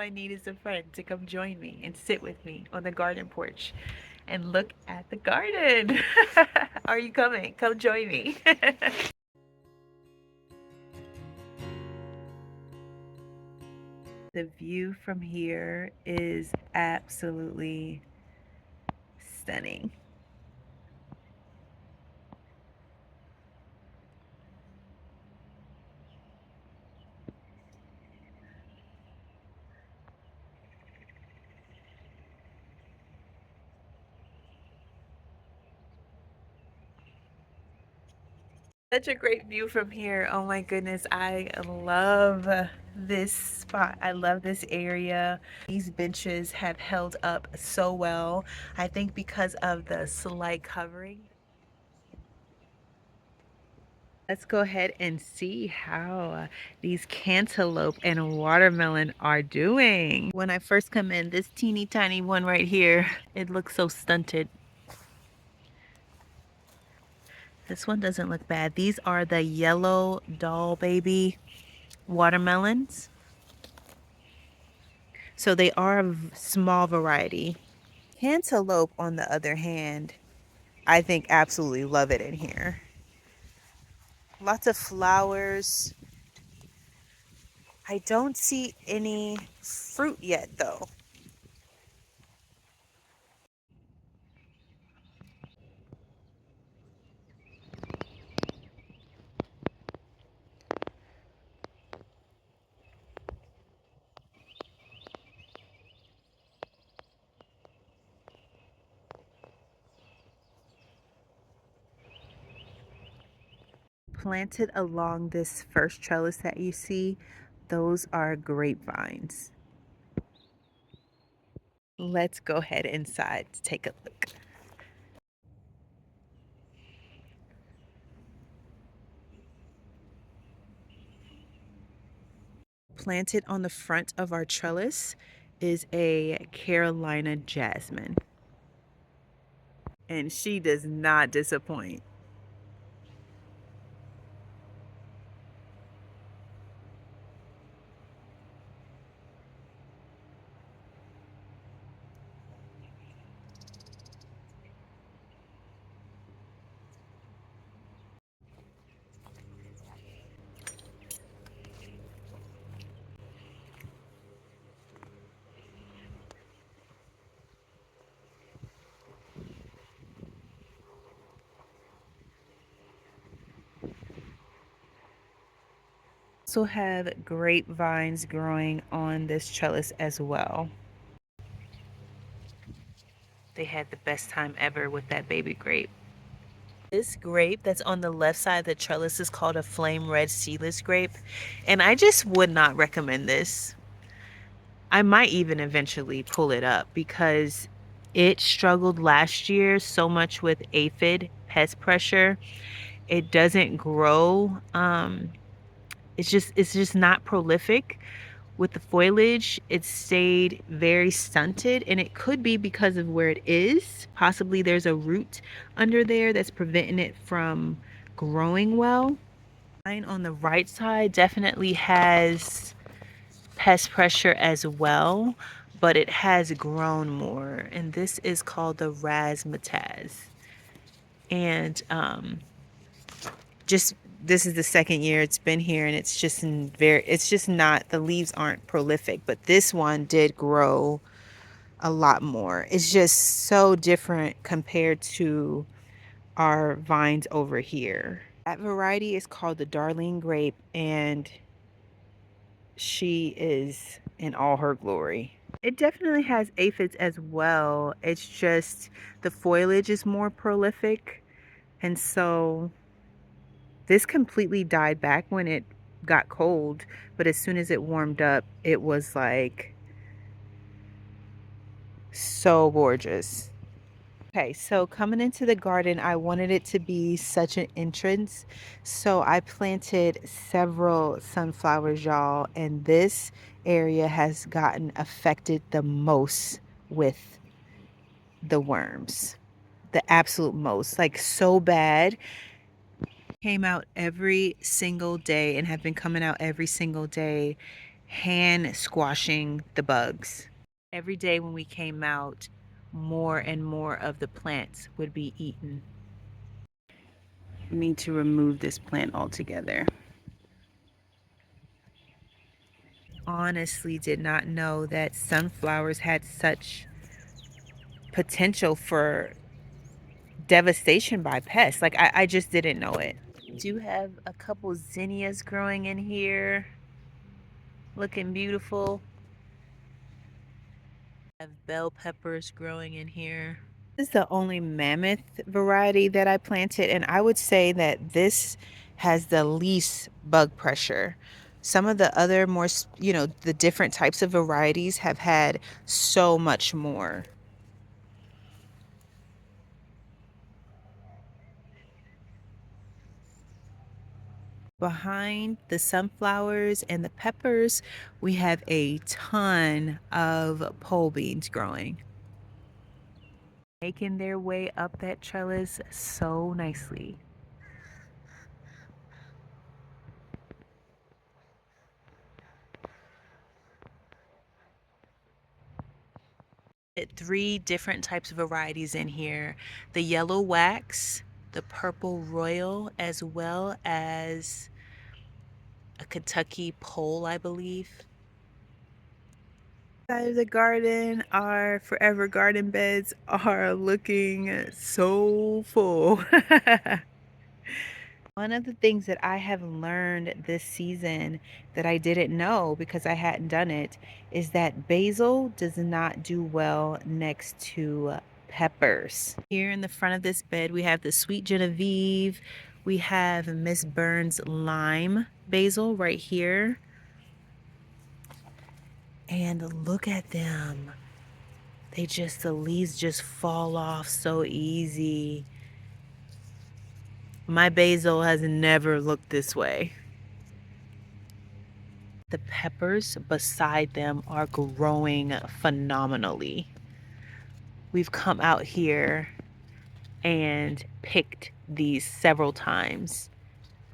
I need is a friend to come join me and sit with me on the garden porch and look at the garden. Are you coming? Come join me. The view from here is absolutely stunning. Such a great view from here. Oh my goodness, I love this spot. I love this area. These benches have held up so well. I think because of the slight covering. Let's go ahead and see how these cantaloupe and watermelon are doing. When I first come in, this teeny tiny one right here, it looks so stunted. This one doesn't look bad. These are the yellow doll baby watermelons. So they are a small variety. Cantaloupe, on the other hand, I think absolutely love it in here. Lots of flowers. I don't see any fruit yet though. Planted along this first trellis that you see, those are grapevines. Let's go ahead inside to take a look. Planted on the front of our trellis is a Carolina jasmine, and she does not disappoint. Also have grapevines growing on this trellis as well. They had the best time ever with that baby grape. This grape that's on the left side of the trellis is called a flame red seedless grape, and I just would not recommend this. I might even eventually pull it up because it struggled last year so much with aphid pest pressure. It doesn't grow. It's just not prolific. With the foliage, it stayed very stunted, and it could be because of where it is. Possibly there's a root under there that's preventing it from growing well. Mine on the right side definitely has pest pressure as well, but it has grown more, and this is called the razzmatazz. And just this is the second year it's been here, and it's just not, the leaves aren't prolific, but this one did grow a lot more. It's just so different compared to our vines over here. That variety is called the Darlene grape, and she is in all her glory. It definitely has aphids as well. It's just the foliage is more prolific, and so this completely died back when it got cold, but as soon as it warmed up, it was like so gorgeous. Okay, so coming into the garden, I wanted it to be such an entrance. So I planted several sunflowers, y'all, and this area has gotten affected the most with the worms. The absolute most, like so bad. Came out every single day and have been coming out every single day. hand squashing the bugs. Every day when we came out, more and more of the plants would be eaten. We need to remove this plant altogether. Honestly did not know that sunflowers had such potential for devastation by pests. Like I just didn't know it. Do have a couple zinnias growing in here, looking beautiful. I have bell peppers growing in here. This is the only mammoth variety that I planted, and I would say that this has the least bug pressure. Some of the other more, the different types of varieties have had so much more. Behind the sunflowers and the peppers, we have a ton of pole beans growing, making their way up that trellis so nicely. Three different types of varieties in here: the yellow wax, the purple royal, as well as a Kentucky pole, I believe. Side of the garden, our forever garden beds are looking so full. One of the things that I have learned this season that I didn't know because I hadn't done it is that basil does not do well next to peppers. Here in the front of this bed, we have the sweet Genevieve. We have Miss Burns lime basil right here. And look at them. The leaves just fall off so easy. My basil has never looked this way. The peppers beside them are growing phenomenally. We've come out here and picked these several times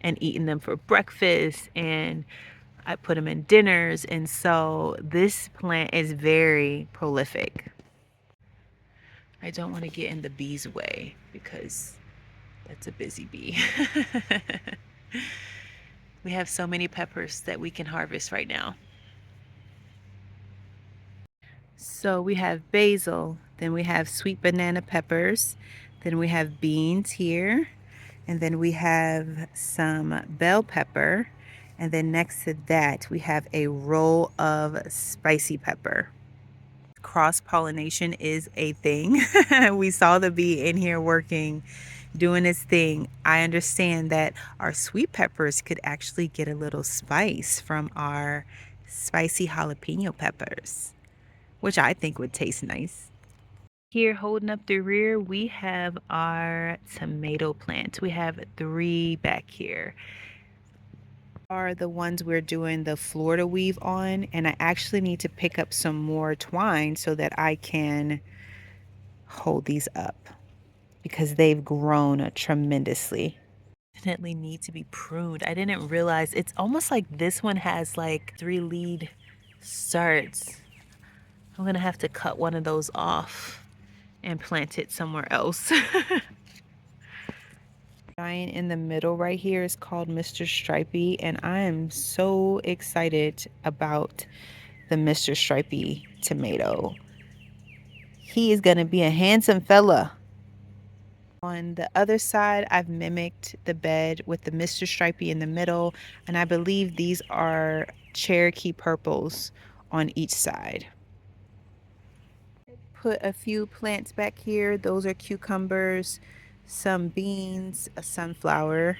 and eaten them for breakfast, and I put them in dinners, and so this plant is very prolific. I don't want to get in the bee's way because that's a busy bee. We have so many peppers that we can harvest right now. So we have basil, then we have sweet banana peppers, then we have beans here, and then we have some bell pepper, and then next to that we have a roll of spicy pepper. Cross pollination is a thing. We saw the bee in here working, doing its thing. I understand that our sweet peppers could actually get a little spice from our spicy jalapeno peppers, which I think would taste nice. Here holding up the rear, we have our tomato plants. We have 3 back here. Are the ones we're doing the Florida weave on, and I actually need to pick up some more twine so that I can hold these up because they've grown tremendously. Definitely need to be pruned. I didn't realize it's almost like this one has like 3 lead starts. I'm gonna have to cut one of those off and plant it somewhere else. Giant in the middle right here is called Mr. Stripey, and I am so excited about the Mr. Stripey tomato. He is gonna be a handsome fella. On the other side, I've mimicked the bed with the Mr. Stripey in the middle, and I believe these are Cherokee purples on each side. Put a few plants back here. Those are cucumbers, some beans, a sunflower,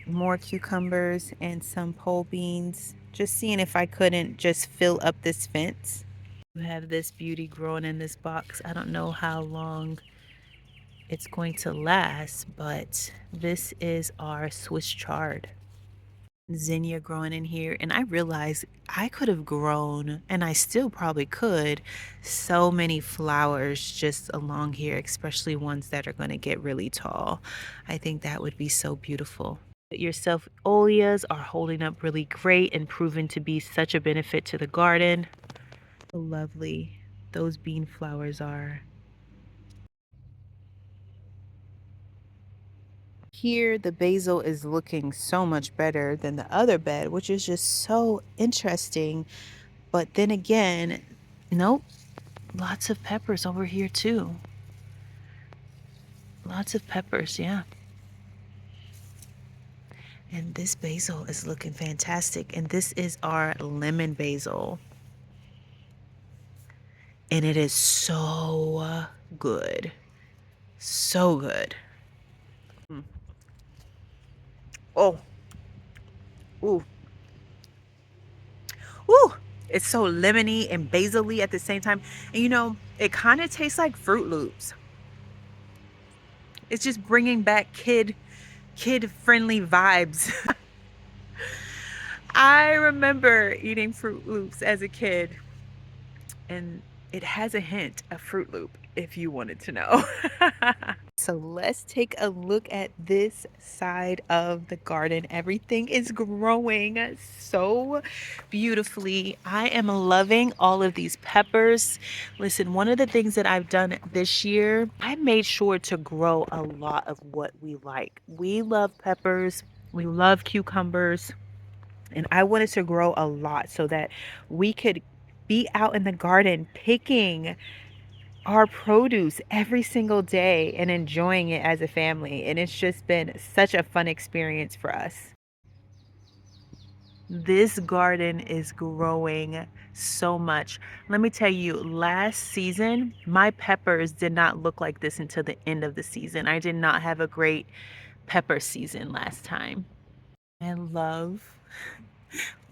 more cucumbers, and some pole beans. Just seeing if I couldn't just fill up this fence. We have this beauty growing in this box. I don't know how long it's going to last, but this is our Swiss chard. Zinnia growing in here, and I realized I could have grown, and I still probably could, so many flowers just along here, especially ones that are going to get really tall. I think that would be so beautiful. Your Oleas are holding up really great and proven to be such a benefit to the garden. So lovely those bean flowers are. Here, the basil is looking so much better than the other bed, which is just so interesting. But then again, nope, lots of peppers over here too. Lots of peppers, yeah. And this basil is looking fantastic. And this is our lemon basil. And it is so good. So good. Oh, ooh, ooh. It's so lemony and basil-y at the same time. And you know, it kind of tastes like Fruit Loops. It's just bringing back kid friendly vibes. I remember eating Fruit Loops as a kid, and it has a hint of Fruit Loop if you wanted to know. So let's take a look at this side of the garden. Everything is growing so beautifully. I am loving all of these peppers. Listen, one of the things that I've done this year, I made sure to grow a lot of what we like. We love peppers, we love cucumbers, and I wanted to grow a lot so that we could be out in the garden picking our produce every single day and enjoying it as a family. And it's just been such a fun experience for us. This garden is growing so much. Let me tell you, last season, my peppers did not look like this until the end of the season. I did not have a great pepper season last time. I love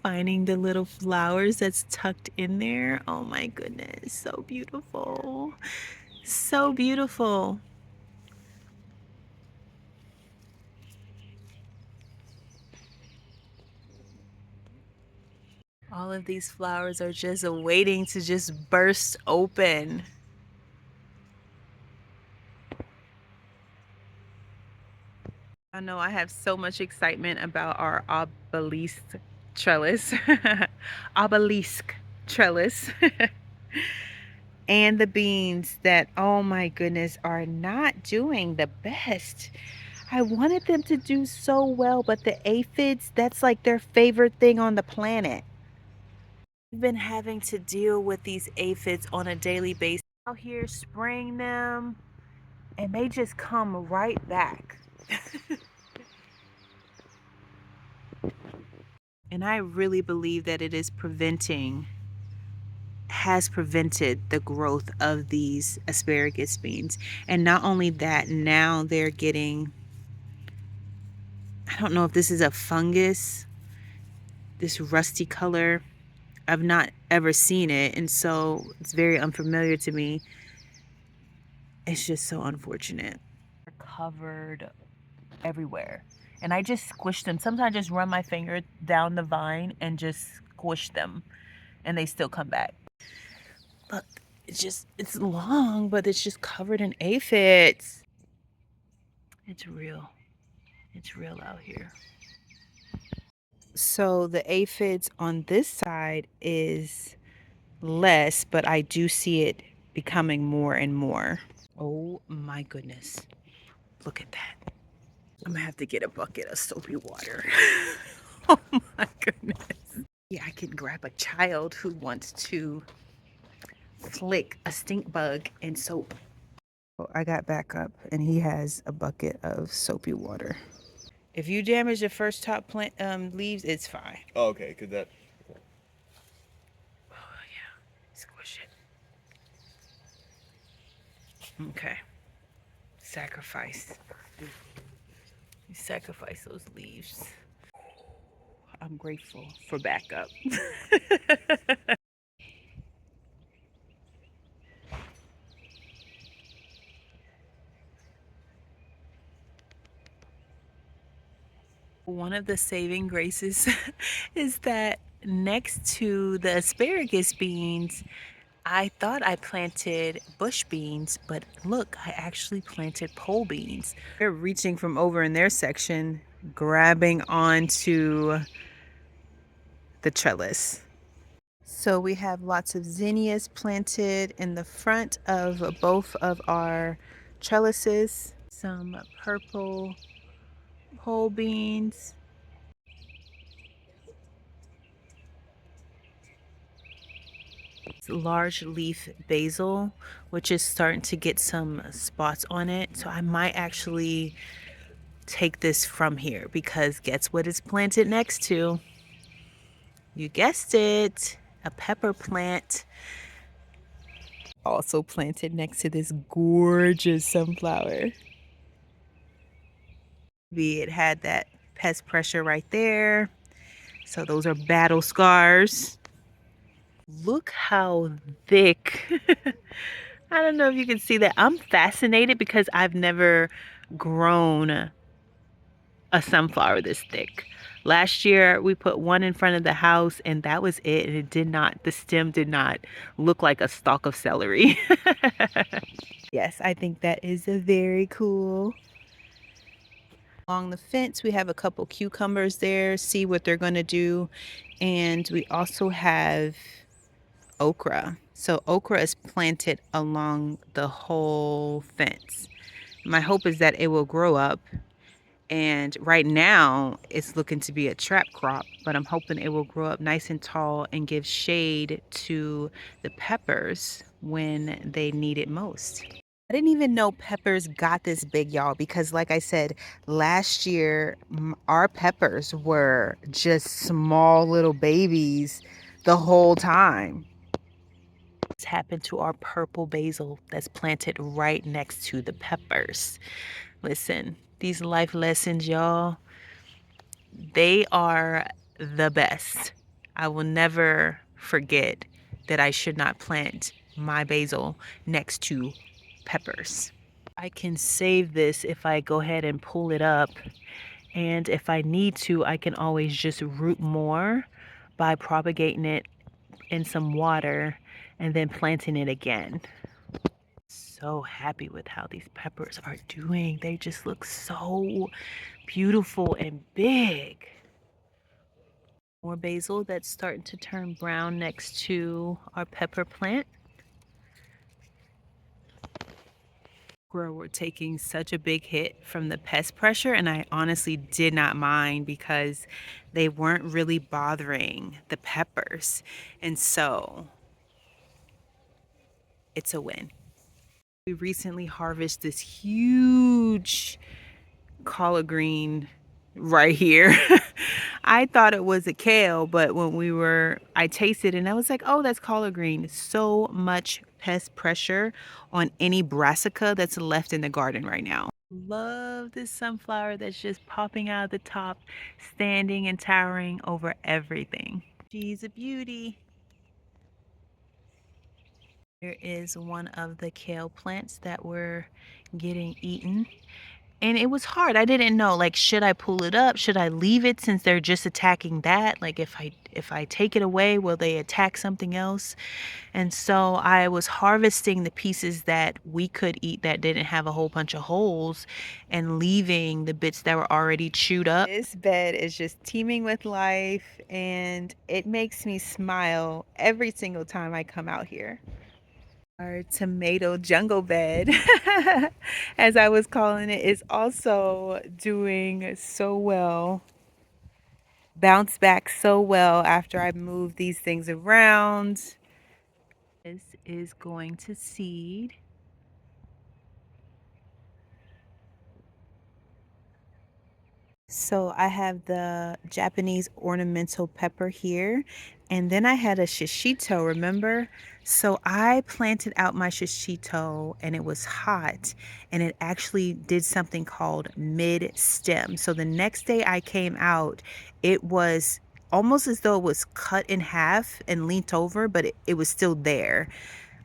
finding the little flowers that's tucked in there. Oh my goodness, so beautiful. So beautiful. All of these flowers are just waiting to just burst open. I know I have so much excitement about our obelisk trellis. Obelisk trellis. And the beans that, oh my goodness, are not doing the best. I wanted them to do so well, but the aphids, that's like their favorite thing on the planet. I've been having to deal with these aphids on a daily basis. Out here spraying them, and they just come right back. And I really believe that it is has prevented the growth of these asparagus beans. And not only that, now they're getting, I don't know if this is a fungus, this rusty color. I've not ever seen it, and so it's very unfamiliar to me. It's just so unfortunate. They're covered everywhere. And I just squish them. Sometimes I just run my finger down the vine and just squish them, and they still come back. Look, it's long, but it's just covered in aphids. It's real. It's real out here. So the aphids on this side is less, but I do see it becoming more and more. Oh my goodness. Look at that. I'm gonna have to get a bucket of soapy water. Oh my goodness. Yeah, I can grab a child who wants to flick a stink bug in soap. I got back up and he has a bucket of soapy water. If you damage the first top plant leaves, it's fine. Oh, okay, because that. Oh yeah, squish it. Okay. Sacrifice. You sacrifice those leaves. I'm grateful for backup. One of the saving graces is that next to the asparagus beans, I thought I planted bush beans, but look, I actually planted pole beans. They're reaching from over in their section grabbing onto the trellis. So we have lots of zinnias planted in the front of both of our trellises. Some purple pole beans. Large leaf basil, which is starting to get some spots on it. So I might actually take this from here because guess what it's planted next to? You guessed it, a pepper plant. Also planted next to this gorgeous sunflower. It had that pest pressure right there. So those are battle scars. Look how thick. I don't know if you can see that. I'm fascinated because I've never grown a sunflower this thick. Last year we put one in front of the house and that was it. And it did not, the stem did not look like a stalk of celery. Yes, I think that is very cool. Along the fence, we have a couple cucumbers there, see what they're going to do. And we also have okra. So okra is planted along the whole fence. My hope is that it will grow up. And right now it's looking to be a trap crop, but I'm hoping it will grow up nice and tall and give shade to the peppers when they need it most. I didn't even know peppers got this big, y'all, because like I said, last year our peppers were just small little babies the whole time. What's happened to our purple basil that's planted right next to the peppers? Listen, these life lessons, y'all, they are the best. I will never forget that I should not plant my basil next to peppers. I can save this if I go ahead and pull it up. And if I need to, I can always just root more by propagating it in some water and then planting it again. So happy with how these peppers are doing. They just look so beautiful and big. More basil that's starting to turn brown next to our pepper plant. We're taking such a big hit from the pest pressure, and I honestly did not mind because they weren't really bothering the peppers, and so it's a win. We recently harvested this huge collard green right here. I thought it was a kale, but when I tasted it and I was like, oh, that's collard green. So much pest pressure on any brassica that's left in the garden right now. Love this sunflower that's just popping out of the top, standing and towering over everything. She's a beauty. Here is one of the kale plants that were getting eaten. And it was hard. I didn't know, like, should I pull it up? Should I leave it since they're just attacking that? Like, if I take it away, will they attack something else? And so I was harvesting the pieces that we could eat that didn't have a whole bunch of holes and leaving the bits that were already chewed up. This bed is just teeming with life and it makes me smile every single time I come out here. Our tomato jungle bed, as I was calling it, is also doing so well. Bounce back so well after I move these things around. This is going to seed. So I have the Japanese ornamental pepper here, and then I had a shishito, remember? So I planted out my shishito and it was hot and it actually did something called mid stem. So the next day I came out, it was almost as though it was cut in half and leant over, but it was still there.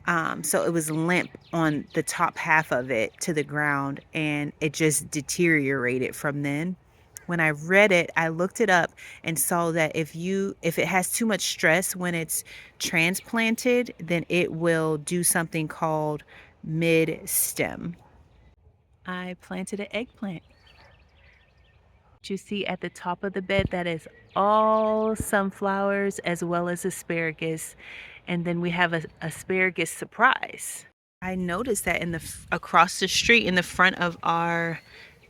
So it was limp on the top half of it to the ground and it just deteriorated from then. When I read it, I looked it up and saw that if it has too much stress when it's transplanted, then it will do something called mid stem. I planted an eggplant. You see at the top of the bed, that is all sunflowers as well as asparagus. And then we have a asparagus surprise. I noticed that in the across the street in the front of our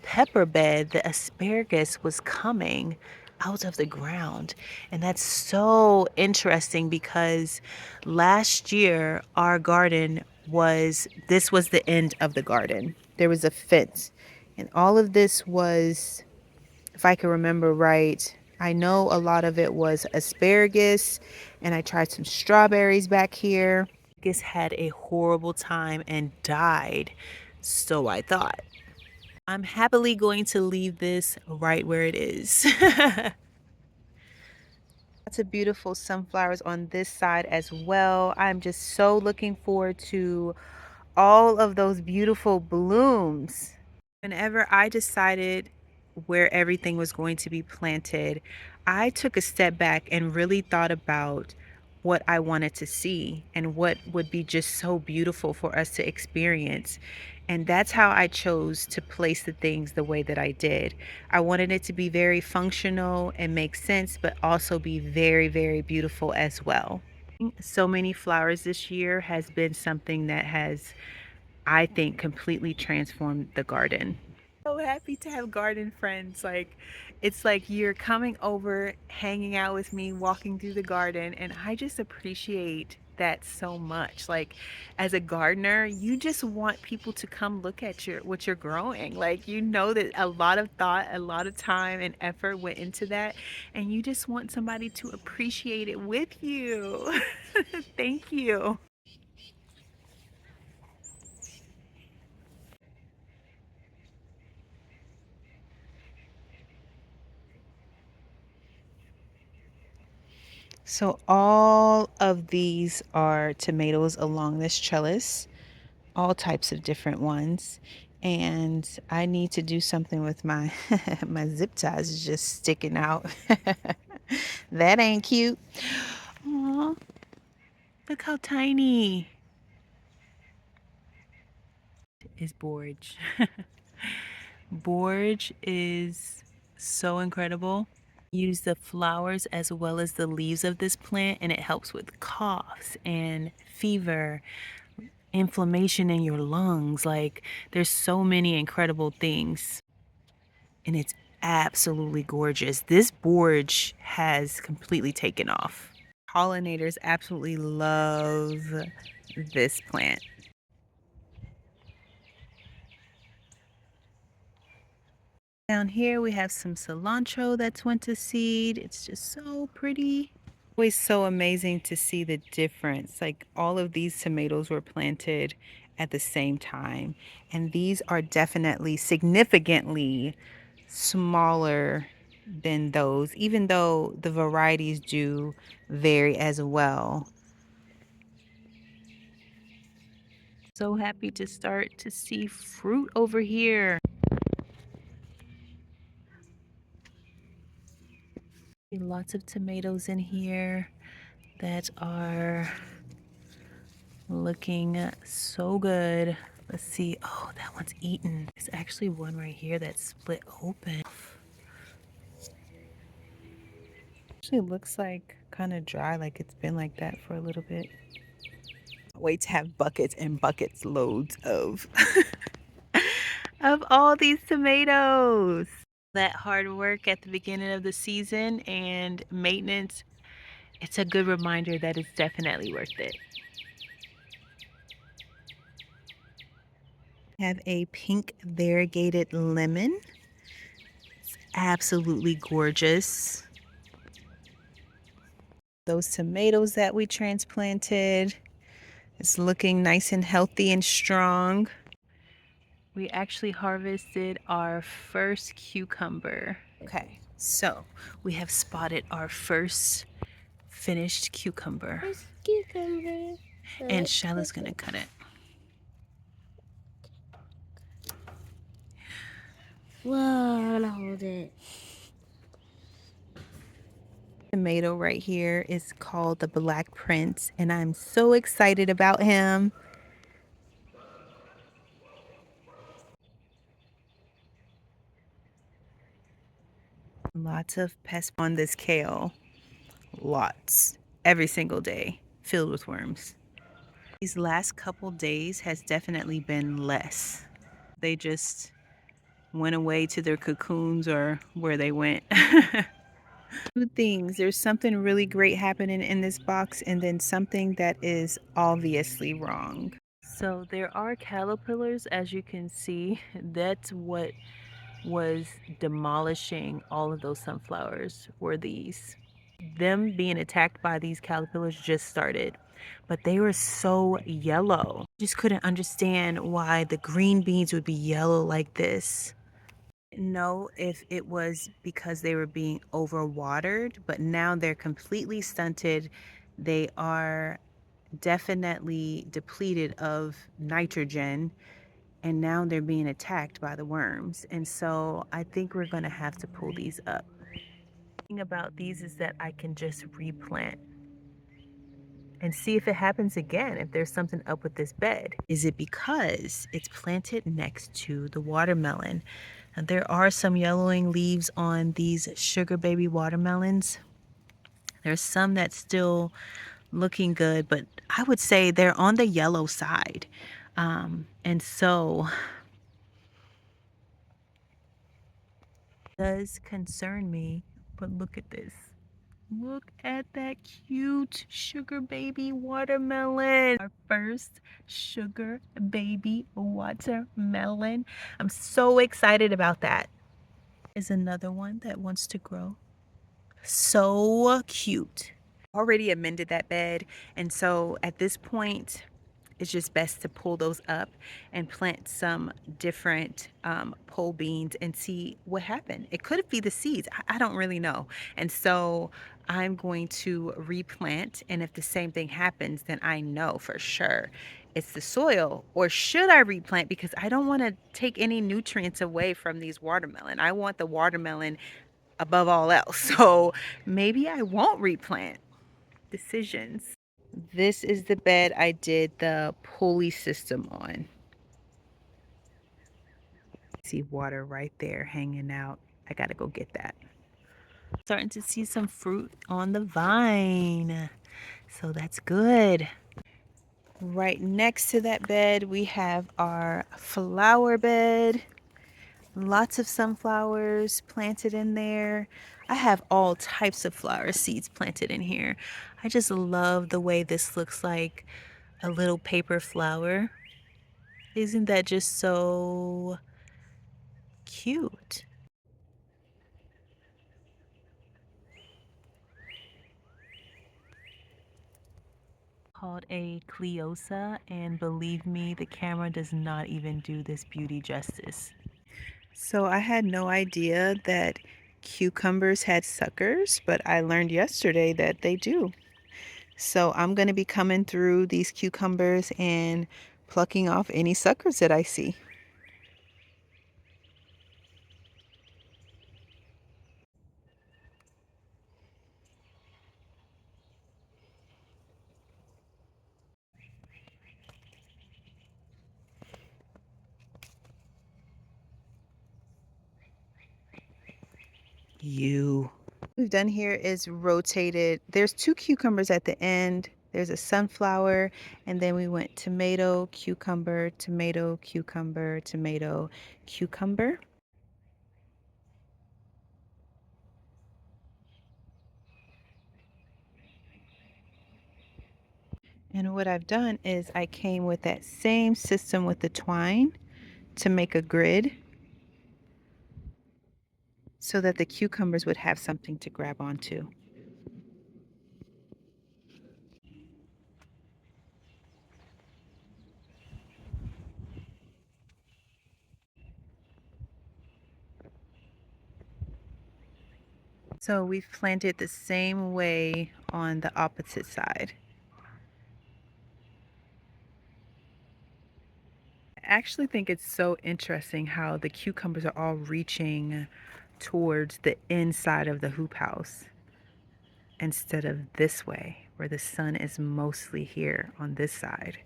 pepper bed, the asparagus was coming out of the ground. And that's so interesting because last year our garden was, this was the end of the garden. There was a fence, and all of this was, if I can remember right, I know a lot of it was asparagus, and I tried some strawberries back here. Asparagus had a horrible time and died, so I thought. I'm happily going to leave this right where it is. Lots of beautiful sunflowers on this side as well. I'm just so looking forward to all of those beautiful blooms. Whenever I decided where everything was going to be planted, I took a step back and really thought about what I wanted to see and what would be just so beautiful for us to experience. And that's how I chose to place the things the way that I did. I wanted it to be very functional and make sense, but also be very, very beautiful as well. So many flowers this year has been something that has, I think, completely transformed the garden. So happy to have garden friends. Like, it's like you're coming over, hanging out with me, walking through the garden, and I just appreciate that so much. Like, as a gardener, you just want people to come look at your what you're growing. Like, you know that a lot of thought, a lot of time and effort went into that, and you just want somebody to appreciate it with you. Thank you. So all of these are tomatoes along this trellis, all types of different ones. And I need to do something with my my zip ties is just sticking out. That ain't cute. Aw, look how tiny is Borge. Borge is so incredible. Use the flowers as well as the leaves of this plant, and it helps with coughs and fever, inflammation in your lungs. Like, there's so many incredible things, and it's absolutely gorgeous. This borage has completely taken off. Pollinators absolutely love this plant. Down here we have some cilantro that's went to seed. It's just so pretty. Always so amazing to see the difference. Like, all of these tomatoes were planted at the same time, and these are definitely significantly smaller than those, even though the varieties do vary as well. So happy to start to see fruit over here. Lots of tomatoes in here that are looking so good. Let's see. Oh, that one's eaten. There's actually one right here that's split open. Actually looks like kind of dry, like it's been like that for a little bit. Wait to have buckets and buckets loads of of all these tomatoes. That hard work at the beginning of the season and maintenance, it's a good reminder that it's definitely worth it. Have a pink variegated lemon. It's absolutely gorgeous. Those tomatoes that we transplanted, it's looking nice and healthy and strong. We actually harvested our first cucumber. Okay, so we have spotted our first finished cucumber. First cucumber. And Shiloh's gonna cut it. Whoa, I'm gonna hold it. Tomato right here is called the Black Prince, and I'm so excited about him. Lots of pests on this kale. Lots. Every single day. Filled with worms. These last couple days has definitely been less. They just went away to their cocoons or where they went. Two things. There's something really great happening in this box, and then something that is obviously wrong. So there are caterpillars, as you can see. That's what was demolishing all of those sunflowers, were these. Them being attacked by these caterpillars just started, but they were so yellow. Just couldn't understand why the green beans would be yellow like this. Know if it was because they were being overwatered, but now they're completely stunted. They are definitely depleted of nitrogen, and now they're being attacked by the worms. And so I think we're going to have to pull these up. The thing about these is that I can just replant and see if it happens again, if there's something up with this bed. Is it because it's planted next to the watermelon? And there are some yellowing leaves on these sugar baby watermelons. There's some that's still looking good, but I would say they're on the yellow side. And so it does concern me, but look at this. Look at that cute sugar baby watermelon. Our first sugar baby watermelon. I'm so excited about that. Is another one that wants to grow. So cute. Already amended that bed, and so at this point it's just best to pull those up and plant some different pole beans and see what happened. It could be the seeds. I don't really know. And so I'm going to replant, and if the same thing happens, then I know for sure it's the soil. Or should I replant, because I don't want to take any nutrients away from these watermelon. I want the watermelon above all else. So maybe I won't replant. Decisions. This is the bed I did the pulley system on. See water right there hanging out. I gotta go get that. Starting to see some fruit on the vine. So that's good. Right next to that bed, we have our flower bed. Lots of sunflowers planted in there. I have all types of flower seeds planted in here. I just love the way this looks like a little paper flower. Isn't that just so cute? Called a Cleosa, and believe me, the camera does not even do this beauty justice. So I had no idea that cucumbers had suckers, but I learned yesterday that they do. So I'm going to be coming through these cucumbers and plucking off any suckers that I see. What we've done here is rotated. There's two cucumbers at the end. There's a sunflower, and then we went tomato, cucumber, tomato, cucumber, tomato, cucumber. And what I've done is I came with that same system with the twine to make a grid so that the cucumbers would have something to grab onto. So we've planted the same way on the opposite side. I actually think it's so interesting how the cucumbers are all reaching towards the inside of the hoop house instead of this way, where the sun is mostly here on this side.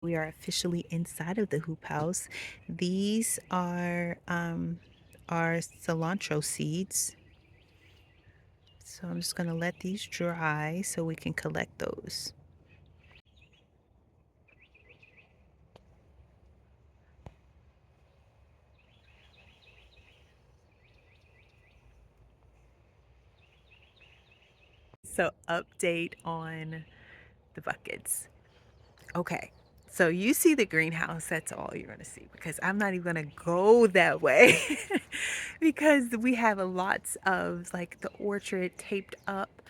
We are officially inside of the hoop house. These are our cilantro seeds. So I'm just going to let these dry so we can collect those. So update on the buckets. Okay. So you see the greenhouse, that's all you're going to see because I'm not even going to go that way because we have lots of like the orchard taped up,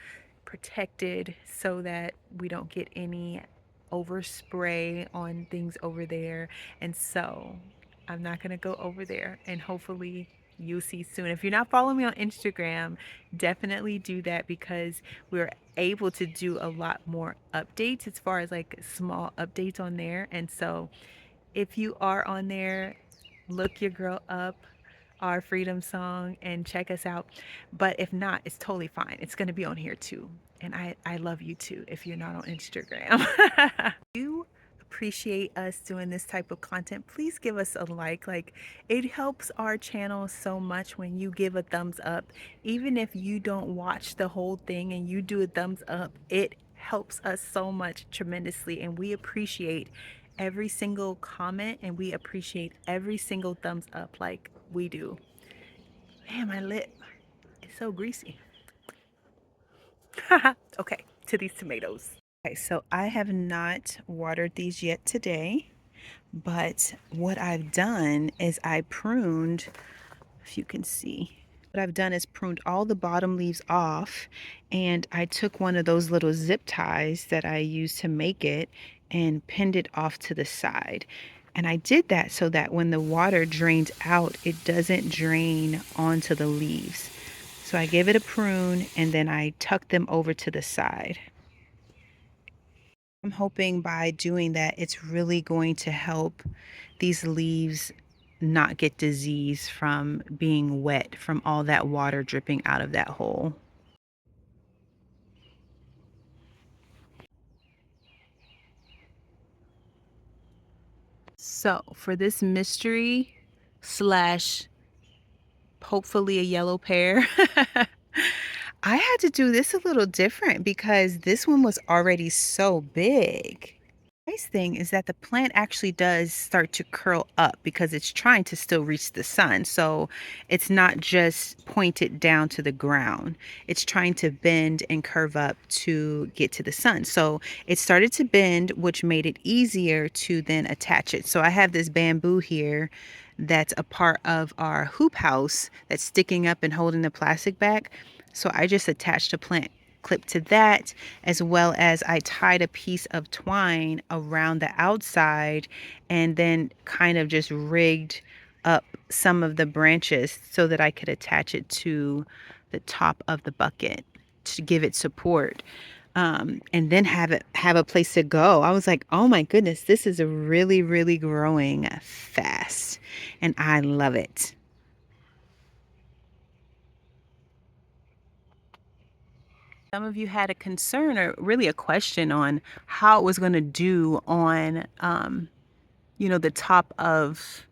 protected so that we don't get any overspray on things over there. And so I'm not going to go over there, and hopefully you'll see soon. If you're not following me on Instagram, definitely do that because we're able to do a lot more updates as far as like small updates on there. And so if you are on there, look your girl up, our freedom song, and check us out. But if not, it's totally fine. It's going to be on here too. And I love you too if you're not on Instagram. You appreciate us doing this type of content, please give us a like. Like, it helps our channel so much when you give a thumbs up. Even if you don't watch the whole thing and you do a thumbs up, it helps us so much tremendously, and we appreciate every single comment and we appreciate every single thumbs up like we do. Man, my lip is so greasy. Okay, to these tomatoes. Okay, so I have not watered these yet today, but what I've done is I pruned, if you can see, what I've done is pruned all the bottom leaves off, and I took one of those little zip ties that I used to make it and pinned it off to the side. And I did that so that when the water drains out, it doesn't drain onto the leaves. So I gave it a prune and then I tucked them over to the side. I'm hoping by doing that, it's really going to help these leaves not get disease from being wet from all that water dripping out of that hole. So for this mystery slash hopefully a yellow pear, I had to do this a little different because this one was already so big. Nice thing is that the plant actually does start to curl up because it's trying to still reach the sun. So it's not just pointed down to the ground. It's trying to bend and curve up to get to the sun. So it started to bend, which made it easier to then attach it. So I have this bamboo here that's a part of our hoop house that's sticking up and holding the plastic back. So I just attached a plant clip to that, as well as I tied a piece of twine around the outside and then kind of just rigged up some of the branches so that I could attach it to the top of the bucket to give it support. And then have a place to go. I was like, oh my goodness, this is really, really growing fast, and I love it. Some of you had a concern or really a question on how it was going to do on, the top of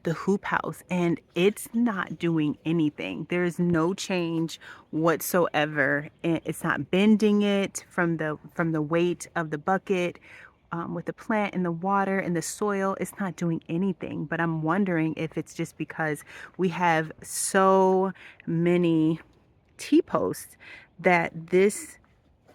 the hoop house, and it's not doing anything. There's no change whatsoever. It's not bending it from the weight of the bucket. With the plant and the water and the soil, it's not doing anything. But I'm wondering if it's just because we have so many T-posts that this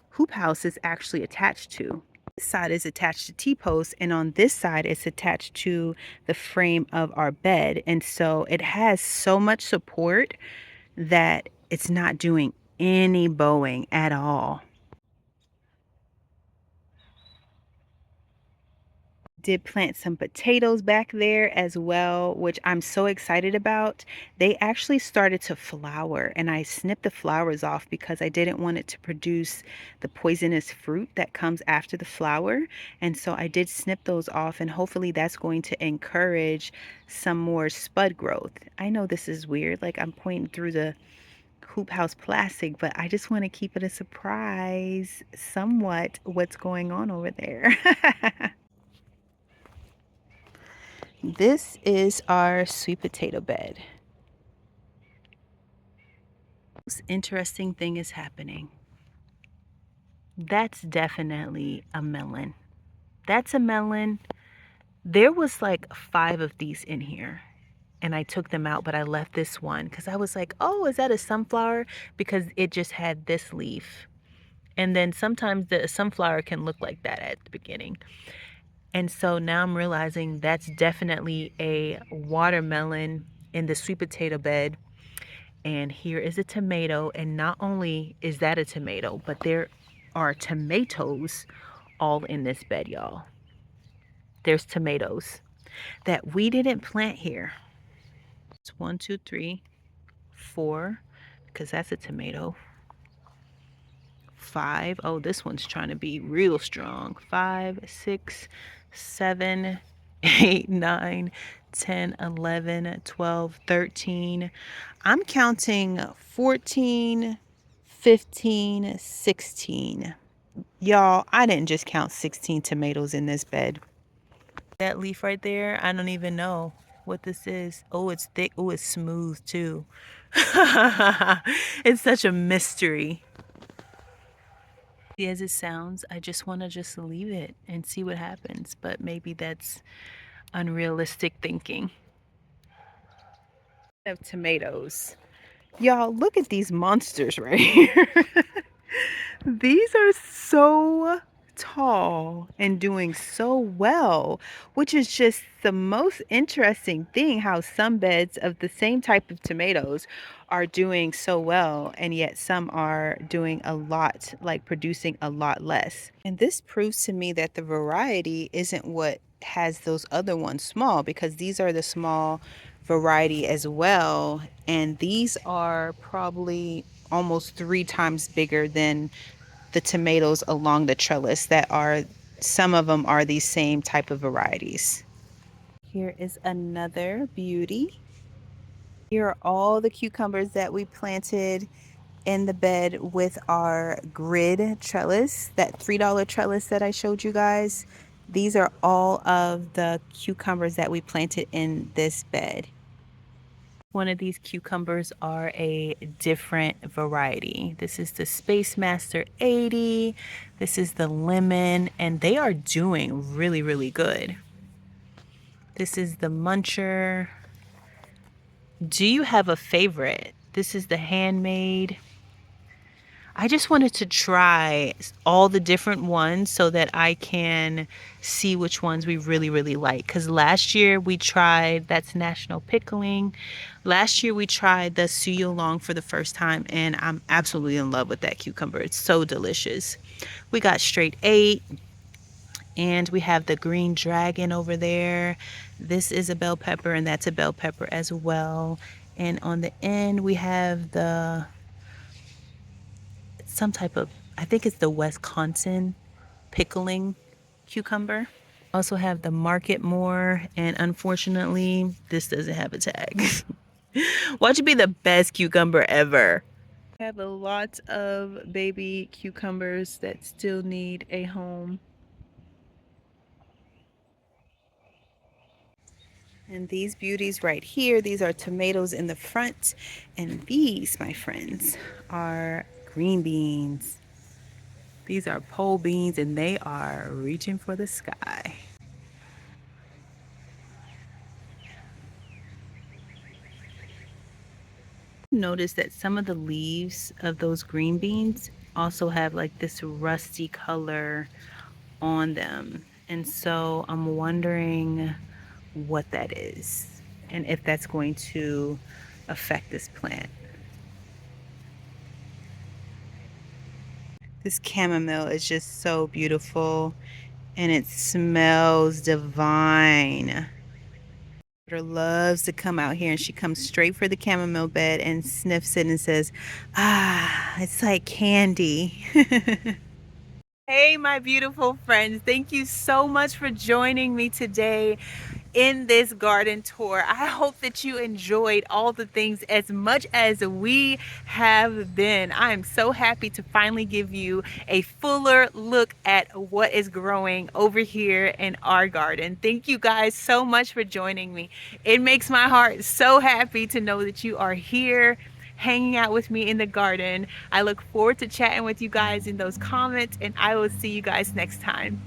hoop house is actually attached to. This side is attached to T-posts, and on this side it's attached to the frame of our bed. And so it has so much support that it's not doing any bowing at all. Did plant some potatoes back there as well, which I'm so excited about. They actually started to flower, and I snipped the flowers off because I didn't want it to produce the poisonous fruit that comes after the flower. And so I did snip those off, and hopefully that's going to encourage some more spud growth. I know this is weird, like I'm pointing through the hoop house plastic, but I just want to keep it a surprise somewhat what's going on over there. This is our sweet potato bed. Most interesting thing is happening. That's definitely a melon. That's a melon. There was like 5 of these in here, and I took them out, but I left this one because I was like, oh, is that a sunflower? Because it just had this leaf. And then sometimes the sunflower can look like that at the beginning. And so now I'm realizing that's definitely a watermelon in the sweet potato bed. And here is a tomato. And not only is that a tomato, but there are tomatoes all in this bed, y'all. There's tomatoes that we didn't plant here. It's 1, 2, 3, 4, because that's a tomato. 5. Oh, this one's trying to be real strong. 5, 6, 7, 8, 9, 10, 11, 12, 13. I'm counting 14, 15, 16. Y'all, I didn't just count 16 tomatoes in this bed. That leaf right there, I don't even know what this is. Oh, it's thick. Oh, it's smooth too. It's such a mystery. As it sounds, I just want to just leave it and see what happens, but maybe that's unrealistic thinking. I have tomatoes. Y'all, look at these monsters right here. These are so tall and doing so well, which is just the most interesting thing, how some beds of the same type of tomatoes are doing so well, and yet some are doing a lot, like producing a lot less. And this proves to me that the variety isn't what has those other ones small, because these are the small variety as well, and these are probably almost 3 times bigger than the tomatoes along the trellis that are, some of them are these same type of varieties. Here is another beauty. Here are all the cucumbers that we planted in the bed with our grid trellis, that $3 trellis that I showed you guys. These are all of the cucumbers that we planted in this bed. One of these cucumbers are a different variety. This is the Space Master 80. This is the lemon, and they are doing really, really good. This is the Muncher. Do you have a favorite? This is the Handmade. I just wanted to try all the different ones so that I can see which ones we really, really like. Because last year we tried, that's National Pickling. Last year we tried the Suyo Long for the first time, and I'm absolutely in love with that cucumber. It's so delicious. We got straight 8, and we have the Green Dragon over there. This is a bell pepper, and that's a bell pepper as well. And on the end we have the some type of, I think it's the Wisconsin pickling cucumber. Also have the Market More, and unfortunately, this doesn't have a tag. Watch it be the best cucumber ever. I have a lot of baby cucumbers that still need a home. And these beauties right here, these are tomatoes in the front. And these, my friends, are green beans. These are pole beans, and they are reaching for the sky. Notice that some of the leaves of those green beans also have like this rusty color on them. And so I'm wondering what that is and if that's going to affect this plant. This chamomile is just so beautiful, and it smells divine. Daughter loves to come out here, and she comes straight for the chamomile bed and sniffs it and says, ah, it's like candy. Hey, my beautiful friends. Thank you so much for joining me today. in this garden tour. I hope that you enjoyed all the things as much as we have been. I am so happy to finally give you a fuller look at what is growing over here in our garden. Thank you guys so much for joining me. It makes my heart so happy to know that you are here hanging out with me in the garden. I look forward to chatting with you guys in those comments, and I will see you guys next time.